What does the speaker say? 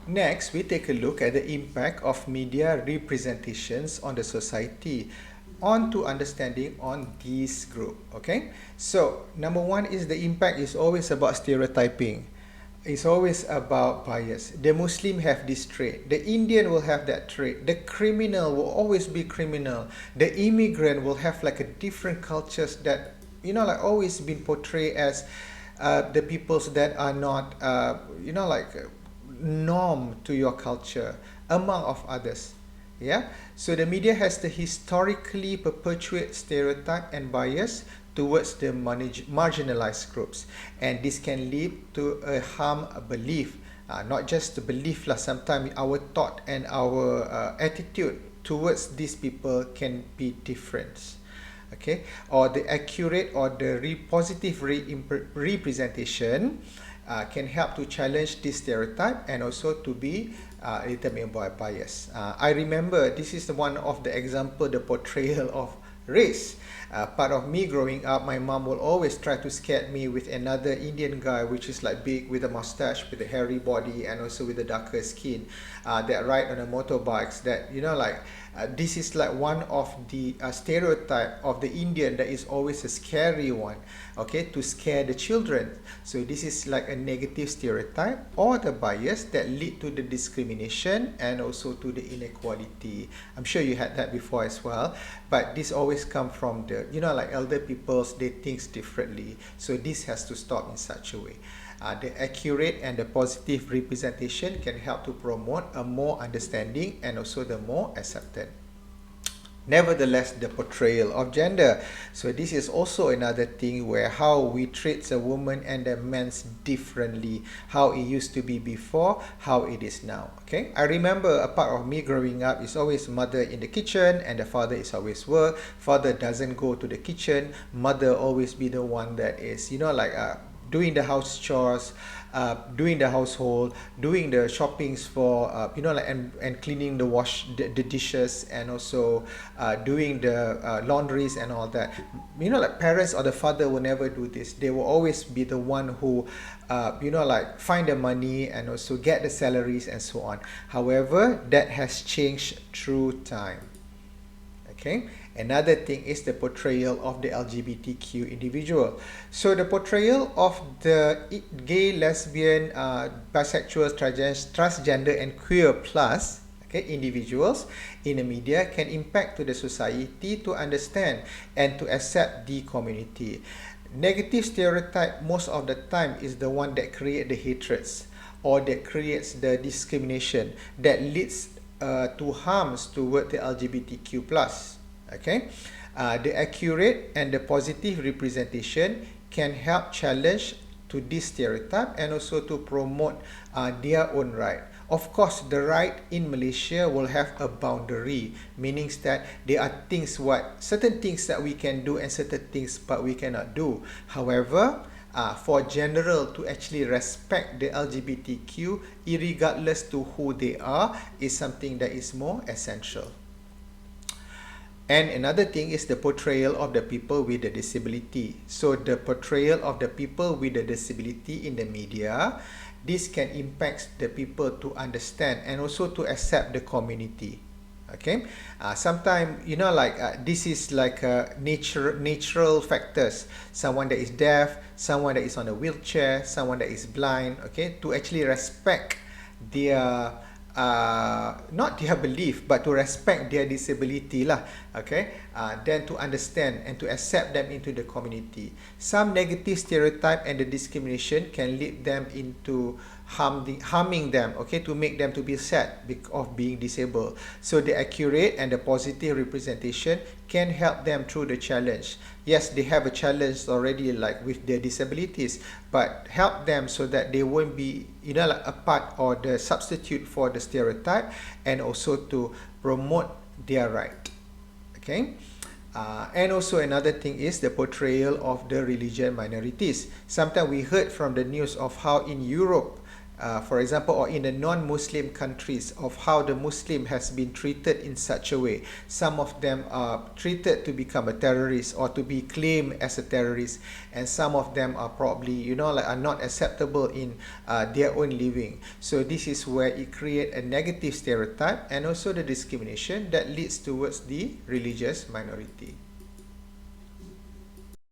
Next, we take a look at the impact of media representations on the society, on to understanding on this group. Okay, so number one is the impact is always about stereotyping. It's always about bias. The Muslim have this trait. The Indian will have that trait. The criminal will always be criminal. The immigrant will have like a different cultures that like always been portrayed as the peoples that are not norm to your culture among of others. Yeah, so the media has to historically perpetuate stereotype and bias towards the marginalized groups, and this can lead to a harm a belief, not just the belief lah, sometimes our thought and our attitude towards these people can be different. Okay, or the accurate or the positive representation can help to challenge this stereotype and also to be determined by bias. I remember this is one of the example, the portrayal of race. Part of me growing up, my mom will always try to scare me with another Indian guy, which is like big with a mustache, with a hairy body, and also with a darker skin, that ride on a motorbikes. That this is like one of the stereotype of the Indian that is always a scary one. Okay, to scare the children. So this is like a negative stereotype or the bias that lead to the discrimination and also to the inequality. I'm sure you had that before as well, but this always come from the like elder peoples, they think differently. So this has to stop in such a way. The accurate and the positive representation can help to promote a more understanding and also the more accepted. Nevertheless, the portrayal of gender. So this is also another thing where how we treat a woman and a man differently. How it used to be before, how it is now. Okay, I remember a part of me growing up is always mother in the kitchen and the father is always work. Father doesn't go to the kitchen. Mother always be the one that is doing the house chores, doing the household, doing the shoppings for and cleaning the the dishes, and also doing the laundries and all that. Like parents or the father will never do this. They will always be the one who find the money and also get the salaries and so on. However, that has changed through time. Okay, another thing is the portrayal of the LGBTQ individual. So the portrayal of the gay, lesbian, bisexual, transgender and queer plus individuals in the media can impact to the society to understand and to accept the community. Negative stereotype most of the time is the one that create the hatreds or that creates the discrimination that leads to harms toward the LGBTQ plus. Okay, the accurate and the positive representation can help challenge to this stereotype and also to promote their own right. Of course, the right in Malaysia will have a boundary, meaning that there are certain things that we can do and certain things but we cannot do. However, for general to actually respect the LGBTQ, irregardless to who they are, is something that is more essential. And another thing is the portrayal of the people with the disability. So the portrayal of the people with the disability in the media, this can impact the people to understand and also to accept the community. Okay, sometimes this is like natural factors. Someone that is deaf, someone that is on a wheelchair, someone that is blind. Okay, to actually respect their not their belief but to respect their disability lah. Okay, then to understand and to accept them into the community. Some negative stereotype and the discrimination can lead them into harming them, okay, to make them to be sad of being disabled. So the accurate and the positive representation can help them through the challenge. Yes, they have a challenge already like with their disabilities, but help them so that they won't be a part or the substitute for the stereotype, and also to promote their right. Okay, and also another thing is the portrayal of the religion minorities. Sometimes we heard from the news of how in Europe for example, or in the non-Muslim countries, of how the Muslim has been treated in such a way. Some of them are treated to become a terrorist or to be claimed as a terrorist, and some of them are probably, you know, like are not acceptable in their own living. So this is where it creates a negative stereotype and also the discrimination that leads towards the religious minority.